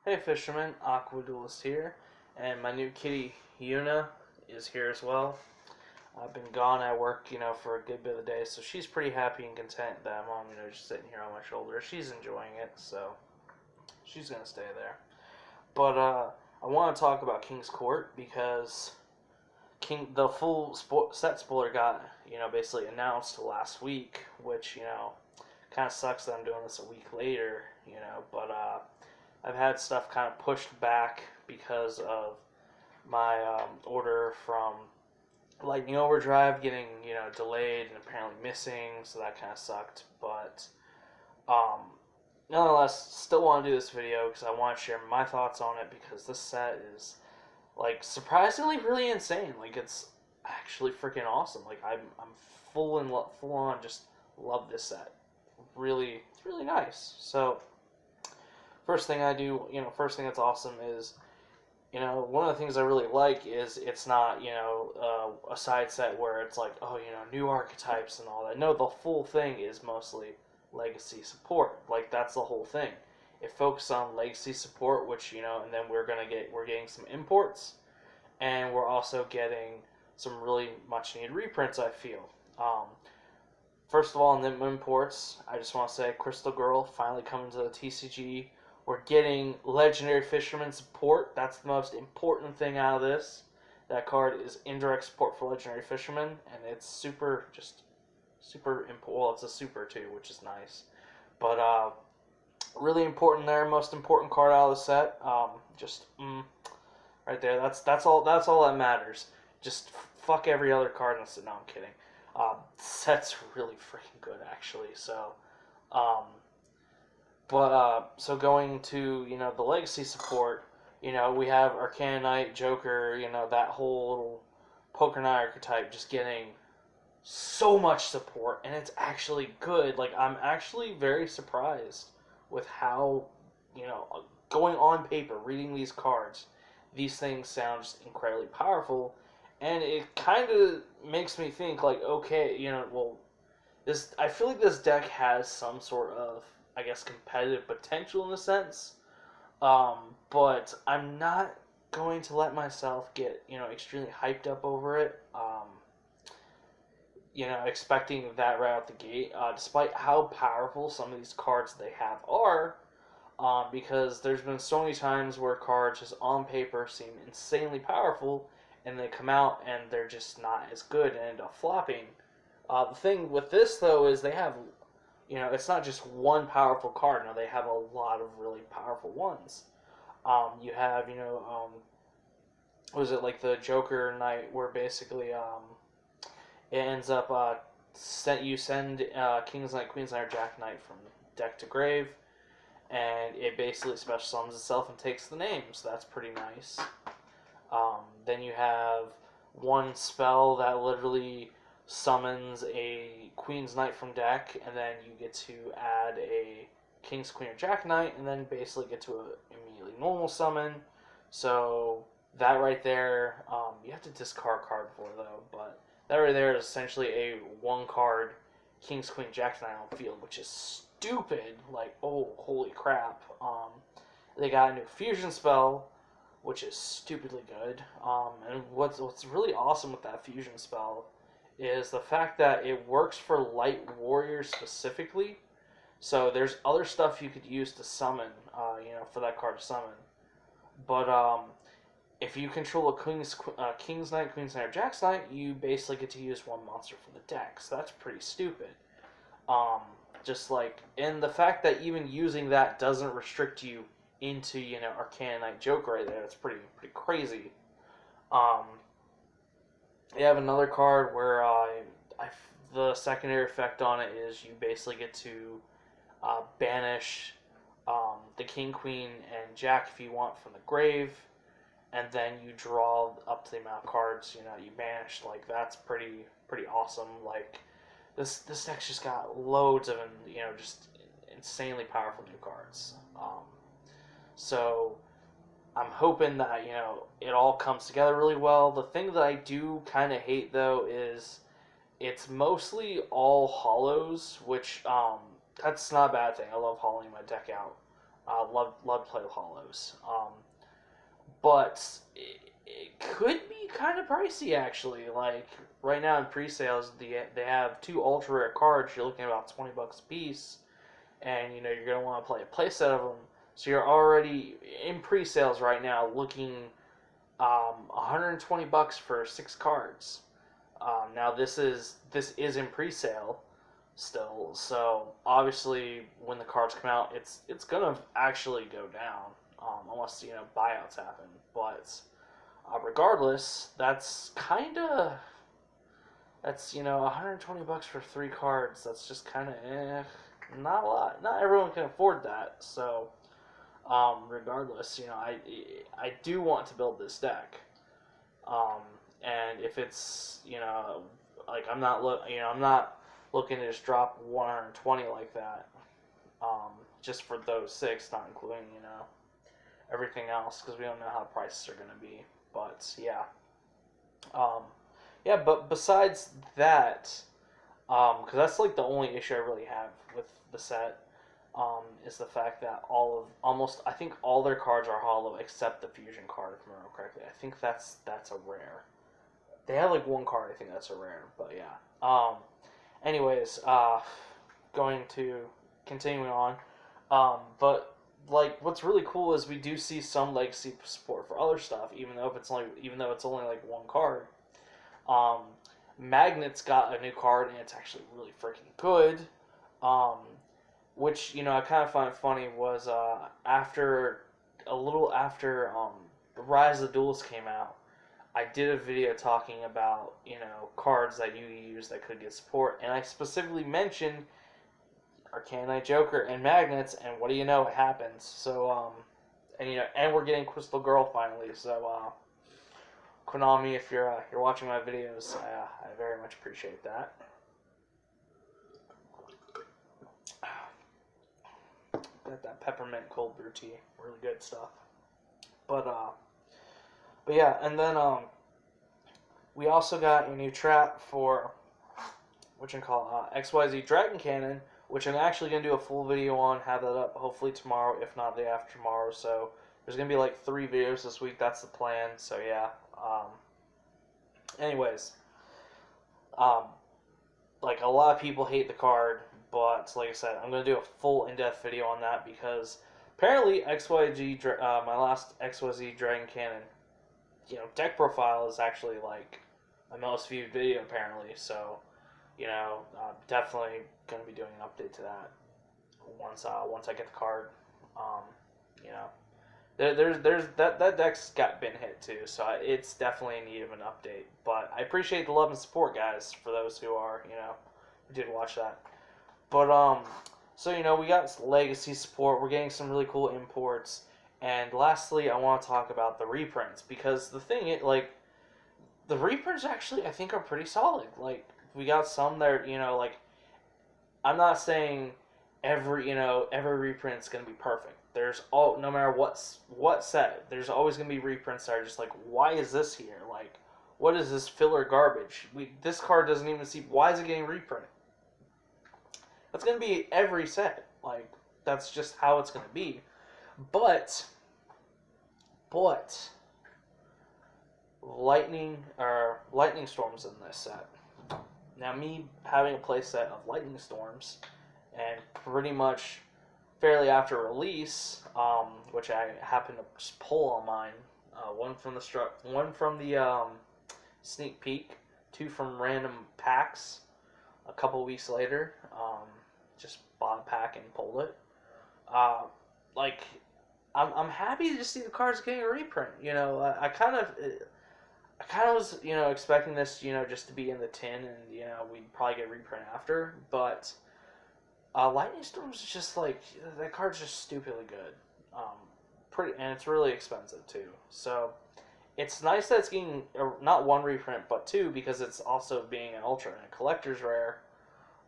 Hey fisherman, Aqua Duelist here, and my new kitty Yuna is here as well. I've been gone at work, for a good bit of the day, so she's pretty happy and content that I'm home, just sitting here on my shoulder. She's enjoying it, so she's gonna stay there. But I want to talk about King's Court because the full set spoiler got, basically announced last week, which kind of sucks that I'm doing this a week later, but I've had stuff kind of pushed back because of my order from Lightning Overdrive getting, delayed and apparently missing, so that kind of sucked. But um, nonetheless, still want to do this video because I want to share my thoughts on it because this set is surprisingly really insane. It's actually freaking awesome. I'm full on just love this set. Really, it's really nice. So first thing I do, first thing that's awesome is, one of the things I really like is it's not, a side set where it's like, oh, new archetypes and all that. No, the full thing is mostly legacy support. That's the whole thing. It focuses on legacy support, which, and then we're getting some imports, and we're also getting some really much needed reprints, I feel. First of all, in the imports, I just want to say Crystal Girl finally coming to the TCG. We're getting Legendary Fisherman support. That's the most important thing out of this. That card is indirect support for Legendary Fisherman, and it's super important. Well, it's a super too, which is nice. But really important there. Most important card out of the set. Right there. That's all that matters. Just fuck every other card in the set. No, I'm kidding. Set's really freaking good, actually. So, so going to, the legacy support, we have Arcana Knight, Joker, that whole little Poker Knight archetype just getting so much support, and it's actually good. I'm actually very surprised with how, going on paper, reading these cards, these things sound just incredibly powerful, and it kind of makes me think, okay, I feel like this deck has some sort of, I guess, competitive potential in a sense, but I'm not going to let myself get, extremely hyped up over it, expecting that right out the gate, despite how powerful some of these cards they have are, because there's been so many times where cards just on paper seem insanely powerful, and they come out and they're just not as good and end up flopping. The thing with this, though, is they have, it's not just one powerful card. No, they have a lot of really powerful ones. You have, was it the Joker Knight, where basically it ends up you send King's Knight, Queen's Knight, or Jack Knight from deck to grave, and it basically special summons itself and takes the names. That's pretty nice. Then you have one spell that literally summons a Queen's Knight from deck, and then you get to add a King's Queen or Jack Knight, and then basically get to a immediately normal summon. So that right there, you have to discard a card for though, but that right there is essentially a one card King's Queen Jack Knight on field, which is stupid. Oh, holy crap. They got a new fusion spell, which is stupidly good. And what's really awesome with that fusion spell is the fact that it works for light warriors specifically. So there's other stuff you could use to summon, for that card to summon. But if you control a King's Knight, Queen's Knight, or Jack's Knight, you basically get to use one monster for the deck. So that's pretty stupid. And the fact that even using that doesn't restrict you into, Arcana Knight Joker right there, that's pretty crazy. You have another card where the secondary effect on it is you basically get to banish the King, Queen, and Jack if you want from the grave, and then you draw up to the amount of cards you banished. That's pretty awesome. This deck's just got loads of just insanely powerful new cards. So I'm hoping that, it all comes together really well. The thing that I do kind of hate, though, is it's mostly all hollows, which, that's not a bad thing. I love hollowing my deck out. Love play holos. But it could be kind of pricey actually. Like right now in pre-sales, they have two ultra rare cards. You're looking at about $20 a piece, and you're gonna want to play a play set of them. So you're already in pre-sales right now, looking $120 for 6 cards. Now this is in pre-sale still, so obviously when the cards come out, it's gonna actually go down, unless buyouts happen. But regardless, that's $120 for 3 cards. That's just kind of not a lot. Not everyone can afford that. So regardless, I do want to build this deck. And if it's like I'm not looking to just drop 120 like that, just for those 6, not including everything else, because we don't know how prices are going to be. But yeah, yeah. But besides that, because that's like the only issue I really have with the set, is the fact that I think all their cards are hollow except the fusion card, if I remember correctly. I think that's a rare. They have like one card, I think that's a rare, but yeah. Anyways, going to continuing on. But like what's really cool is we do see some legacy support for other stuff, even though it's only like one card. Um, Magnet's got a new card and it's actually really freaking good. Which I kind of find funny was after Rise of the Duelist came out, I did a video talking about cards that you use that could get support, and I specifically mentioned Arcanine Joker and Magnets, and what do you know, it happens. So and we're getting Crystal Girl finally. So Konami, if you're watching my videos, I very much appreciate that. Got that peppermint cold brew tea, really good stuff. But yeah, and then we also got a new trap for XYZ Dragon Cannon, which I'm actually gonna do a full video on. Have that up hopefully tomorrow, if not the day after tomorrow. So there's gonna be like 3 videos this week. That's the plan. So yeah. Anyways, like a lot of people hate the card, but like I said, I'm gonna do a full in-depth video on that because apparently my last XYZ Dragon Cannon, deck profile is actually like my most viewed video apparently. So, definitely gonna be doing an update to that once I get the card. You know, there's that deck's been hit too, so it's definitely in need of an update. But I appreciate the love and support, guys, for those who are who did watch that. But so we got legacy support. We're getting some really cool imports. And lastly, I want to talk about the reprints, because the thing is, like, the reprints actually I think are pretty solid. Like, we got some that are, like, I'm not saying every reprint is gonna be perfect. There's no matter what set, there's always gonna be reprints that are just like, why is this here? Like, what is this filler garbage? This card doesn't even see. Why is it getting reprinted? That's gonna be every set. Like, that's just how it's gonna be. But lightning storms in this set. Now, me having a play set of lightning storms, and pretty much fairly after release, which I happened to just pull on mine, one from the sneak peek, 2 from random packs. A couple weeks later, just bought a pack and pulled it. Like, I'm happy to just see the cards getting a reprint. I kind of was expecting this just to be in the tin, and we'd probably get a reprint after. But Lightning Storms is just like, that card's just stupidly good. And it's really expensive too. So it's nice that it's getting not 1 reprint but 2, because it's also being an ultra and a collector's rare.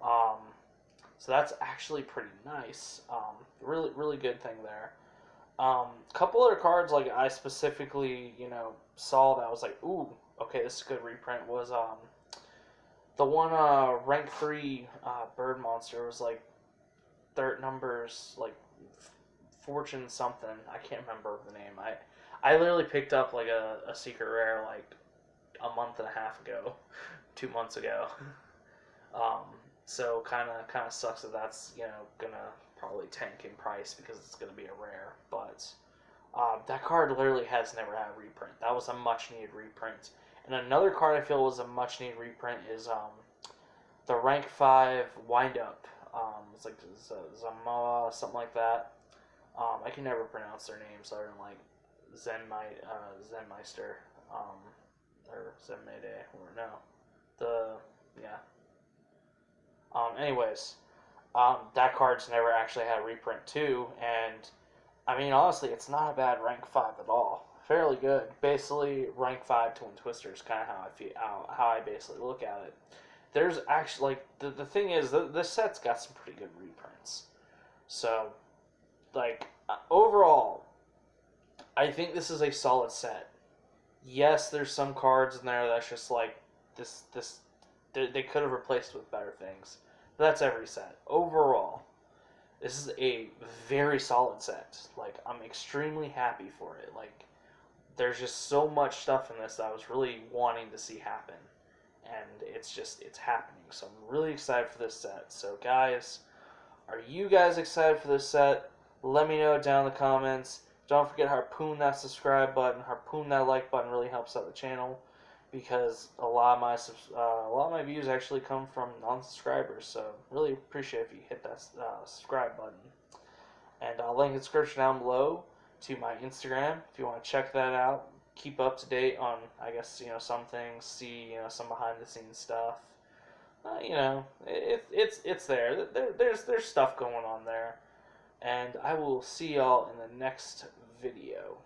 So that's actually pretty nice. Really, really good thing there. Couple other cards like I specifically, saw that I was like, ooh, okay, this is a good reprint, was the one rank 3 bird monster was like third numbers like Fortune something. I can't remember the name. I literally picked up like a secret rare like a month and a half ago, 2 months ago. Um, so kind of sucks that that's gonna probably tank in price because it's gonna be a rare. But that card literally has never had a reprint. That was a much needed reprint. And another card I feel was a much needed reprint is the rank 5 wind up. It's like Zamoa, something like that. I can never pronounce their names other than like Zenmeister, or Zenmede, or no, yeah. Anyways, that card's never actually had a reprint too, and I mean honestly, it's not a bad rank 5 at all. Fairly good. Basically, rank 5 Twin Twister is kind of how I feel, how I basically look at it. There's actually like the thing is this set's got some pretty good reprints. So, like overall, I think this is a solid set. Yes, there's some cards in there that's just like this they could have replaced with better things. But that's every set. Overall, this is a very solid set. Like I'm extremely happy for it. Like there's just so much stuff in this that I was really wanting to see happen. And it's happening. So I'm really excited for this set. So guys, are you guys excited for this set? Let me know down in the comments. Don't forget to harpoon that subscribe button, harpoon that like button. Really helps out the channel because a lot of my views actually come from non-subscribers. So really appreciate if you hit that subscribe button. And I'll link in the description down below to my Instagram if you want to check that out. Keep up to date on, I guess, some things, see, some behind the scenes stuff. It's there. There's stuff going on there. And I will see y'all in the next video.